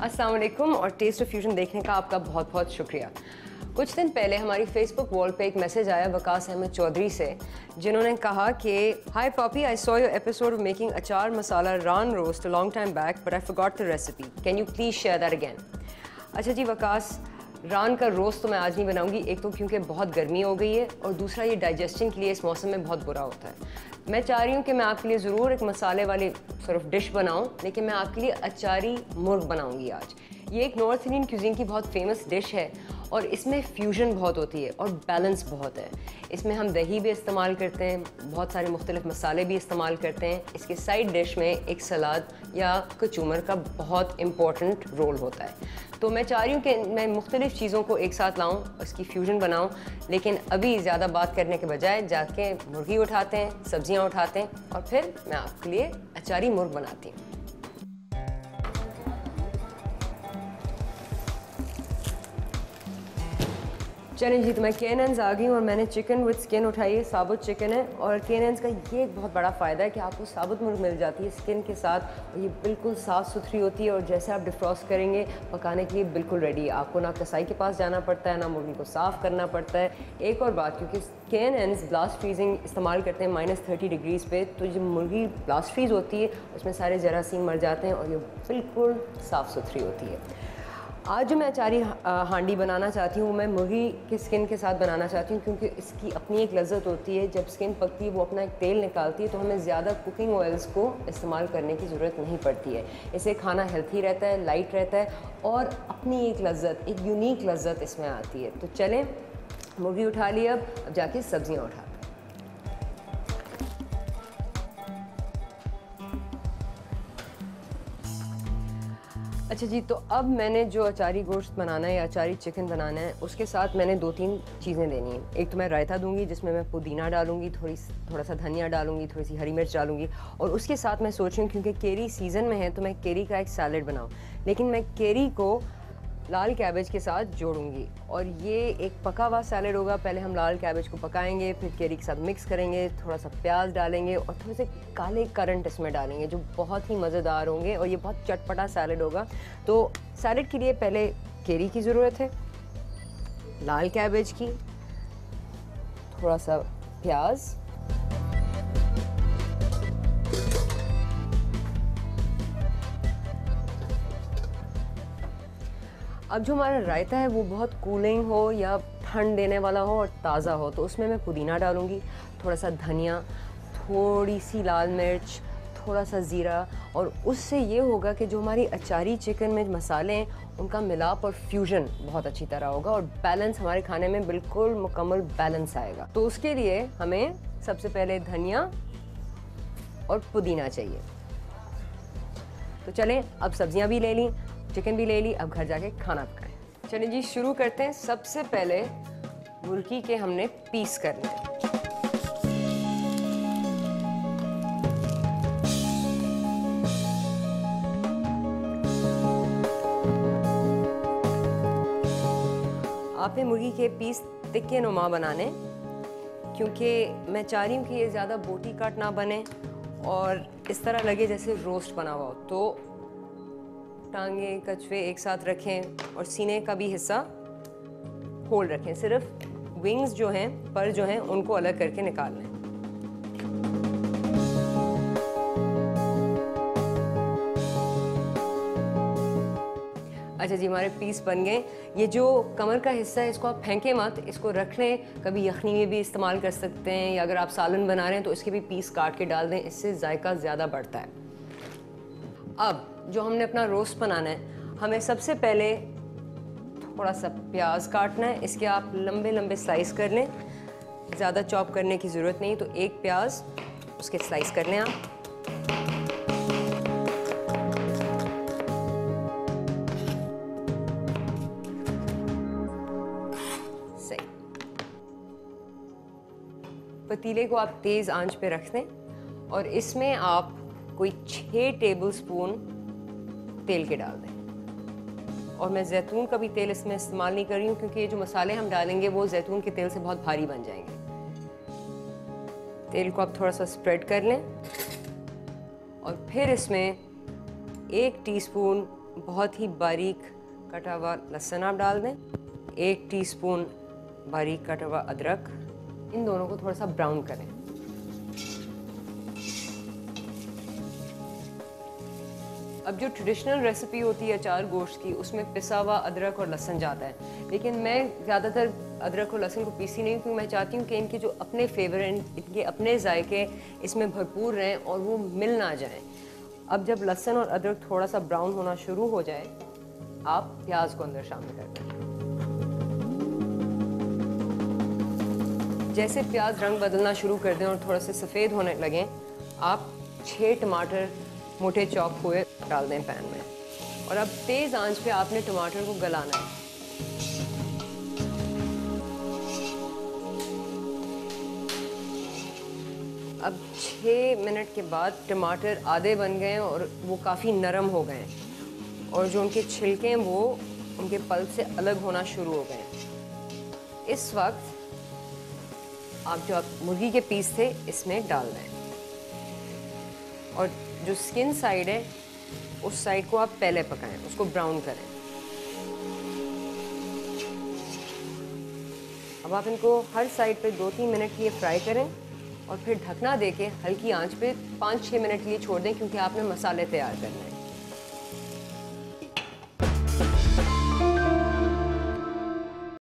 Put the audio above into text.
अस्सलाम वालेकुम और टेस्ट ऑफ फ्यूजन देखने का आपका बहुत बहुत शुक्रिया। कुछ दिन पहले हमारी फेसबुक वॉल पे एक मैसेज आया वकास अहमद चौधरी से, जिन्होंने कहा कि hi Poppy, I saw your episode of making achar masala raan roast a long time back but I forgot the recipe, can you please share that again. अच्छा जी वकास, रान का रोस्ट तो मैं आज नहीं बनाऊंगी, एक तो क्योंकि बहुत गर्मी हो गई है और दूसरा ये डाइजेशन के लिए इस मौसम में बहुत बुरा होता है। मैं चाह रही हूँ कि मैं आपके लिए ज़रूर एक मसाले वाली सिर्फ डिश बनाऊँ, लेकिन मैं आपके लिए अचारी मुर्ग बनाऊँगी आज। ये एक नॉर्थ इंडियन क्यूजीन की बहुत फेमस डिश है और इसमें फ्यूजन बहुत होती है और बैलेंस बहुत है। इसमें हम दही भी इस्तेमाल करते हैं, बहुत सारे मुख्तलिफ मसाले भी इस्तेमाल करते हैं। इसके साइड डिश में एक सलाद या कचूमर का बहुत इम्पॉर्टेंट रोल होता है। तो मैं चाह रही हूँ कि मैं मुख्तलिफ चीज़ों को एक साथ लाऊँ, उसकी फ्यूजन बनाऊँ, लेकिन अभी ज़्यादा बात करने के बजाय जाके मुर्गी उठाते हैं, सब्जियाँ उठाते हैं और फिर मैं आपके लिए अचारी मुर्ग बनाती हूँ। चलें जी, तो मैं केनन्स आ गई हूँ और मैंने चिकन विद स्किन उठाई है, साबुत चिकन है। और केनन्स का ये एक बहुत बड़ा फ़ायदा है कि आपको साबुत मुर्ग मिल जाती है स्किन के साथ, और ये बिल्कुल साफ़ सुथरी होती है और जैसे आप डिफ्रॉस्ट करेंगे पकाने के लिए बिल्कुल रेडी है। आपको ना कसाई के पास जाना पड़ता है, ना मुर्गी को साफ़ करना पड़ता है। एक और बात, क्योंकि केनन्स ब्लास्ट फ्रीजिंग इस्तेमाल करते हैं -30 डिग्रीज़ पे, तो जो मुर्गी ब्लास्ट फ्रीज होती है उसमें सारे जरासीम मर जाते हैं और ये बिल्कुल साफ़ सुथरी होती है। आज जो मैं अचारी हांडी बनाना चाहती हूँ, मैं मुर्गी के स्किन के साथ बनाना चाहती हूँ, क्योंकि इसकी अपनी एक लज्जत होती है। जब स्किन पकती है वो अपना एक तेल निकालती है, तो हमें ज़्यादा कुकिंग ऑयल्स को इस्तेमाल करने की ज़रूरत नहीं पड़ती है। इससे खाना हेल्थी रहता है, लाइट रहता है और अपनी एक लज्जत, एक यूनिक लज्जत इसमें आती है। तो चलें, मुर्गी उठा ली, अब जाके सब्जियाँ उठाते हैं। अच्छा जी, तो अब मैंने जो अचारी गोश्त बनाना है या अचारी चिकन बनाना है, उसके साथ मैंने 2-3 चीज़ें लेनी हैं। एक तो मैं रायता दूंगी जिसमें मैं पुदीना डालूंगी, थोड़ा सा धनिया डालूंगी, थोड़ी सी हरी मिर्च डालूंगी, और उसके साथ मैं सोच रही हूँ क्योंकि केरी सीज़न में है तो मैं केरी का एक सैलेड बनाऊँ, लेकिन मैं केरी को लाल कैबेज के साथ जोड़ूंगी। और ये एक पका हुआ सैलेड होगा। पहले हम लाल कैबेज को पकाएंगे, फिर केरी के साथ मिक्स करेंगे, थोड़ा सा प्याज डालेंगे और थोड़े से काले करंट इसमें डालेंगे, जो बहुत ही मज़ेदार होंगे और ये बहुत चटपटा सैलेड होगा। तो सैलेड के लिए पहले केरी की ज़रूरत है, लाल कैबेज की, थोड़ा सा प्याज, अब जो हमारा रायता है वो बहुत कूलिंग हो या ठंड देने वाला हो और ताज़ा हो, तो उसमें मैं पुदीना डालूंगी, थोड़ा सा धनिया, थोड़ी सी लाल मिर्च, थोड़ा सा ज़ीरा, और उससे ये होगा कि जो हमारी अचारी चिकन में मसाले हैं उनका मिलाप और फ्यूजन बहुत अच्छी तरह होगा और बैलेंस हमारे खाने में बिल्कुल मुकम्मल बैलेंस आएगा। तो उसके लिए हमें सबसे पहले धनिया और पुदीना चाहिए। तो चलें, अब सब्जियां भी ले ली, चिकन भी ले ली, अब घर जाके खाना पकाएं। चलिए जी, शुरू करते हैं। सबसे पहले मुर्गी के हमने पीस करने हैं। आपने मुर्गी के पीस तिक्के नुमा बनाने, क्योंकि मैं चाह रही हूँ कि ये ज़्यादा बोटी काट ना बने और इस तरह लगे जैसे रोस्ट बना हुआ हो। तो टांगे कछुए एक साथ रखें और सीने का भी हिस्सा होल रखें, सिर्फ विंग्स जो हैं, पर जो हैं, उनको अलग करके निकाल लें। अच्छा जी, हमारे पीस बन गए। ये जो कमर का हिस्सा है इसको आप फेंकें मत, इसको रख लें, कभी यखनी में भी इस्तेमाल कर सकते हैं, या अगर आप सालन बना रहे हैं तो इसके भी पीस काट के डाल दें, इससे जायका ज़्यादा बढ़ता है। अब जो हमने अपना रोस्ट बनाना है, हमें सबसे पहले थोड़ा सा प्याज काटना है। इसके आप लंबे लंबे स्लाइस कर लें, ज़्यादा चॉप करने की ज़रूरत नहीं। तो एक प्याज उसके स्लाइस कर लें आप। सही, पतीले को आप तेज़ आंच पे रख दें और इसमें आप कोई 6 टेबलस्पून तेल के डाल दें। और मैं जैतून का भी तेल इसमें इस्तेमाल नहीं कर रही हूँ, क्योंकि ये जो मसाले हम डालेंगे वो जैतून के तेल से बहुत भारी बन जाएंगे। तेल को आप थोड़ा सा स्प्रेड कर लें और फिर इसमें 1 टीस्पून बहुत ही बारीक कटा हुआ लहसुन आप डाल दें, 1 टीस्पून बारीक कटा हुआ अदरक। इन दोनों को थोड़ा सा ब्राउन करें। अब जो ट्रेडिशनल रेसिपी होती है अचार गोश्त की, उसमें पिसा हुआ अदरक और लहसुन जाता है, लेकिन मैं ज़्यादातर अदरक और लहसुन को पीसी नहीं, क्योंकि मैं चाहती हूँ कि इनके जो अपने फ्लेवर हैं, इनके अपने जायके इसमें भरपूर रहें और वो मिल ना जाएं। अब जब लहसुन और अदरक थोड़ा सा ब्राउन होना शुरू हो जाए, आप प्याज को अंदर शामिल कर दें। जैसे प्याज रंग बदलना शुरू कर दें और थोड़ा से सफ़ेद होने लगें, आप 6 टमाटर मोटे चॉप हुए डाल दें पैन में, और अब तेज़ आंच पे आपने टमाटर को गलाना है। अब 6 मिनट के बाद टमाटर आधे बन गए और वो काफ़ी नरम हो गए, और जो उनके छिलके हैं वो उनके पल्प से अलग होना शुरू हो गए। इस वक्त आप जो मुर्गी के पीस थे इसमें डाल दें, और जो स्किन साइड है उस साइड को आप पहले पकाएं, उसको ब्राउन करें। अब आप इनको हर साइड पे 2-3 मिनट के लिए फ्राई करें, और फिर ढकना देके हल्की आंच पे 5-6 मिनट के लिए छोड़ दें, क्योंकि आपने मसाले तैयार करने हैं।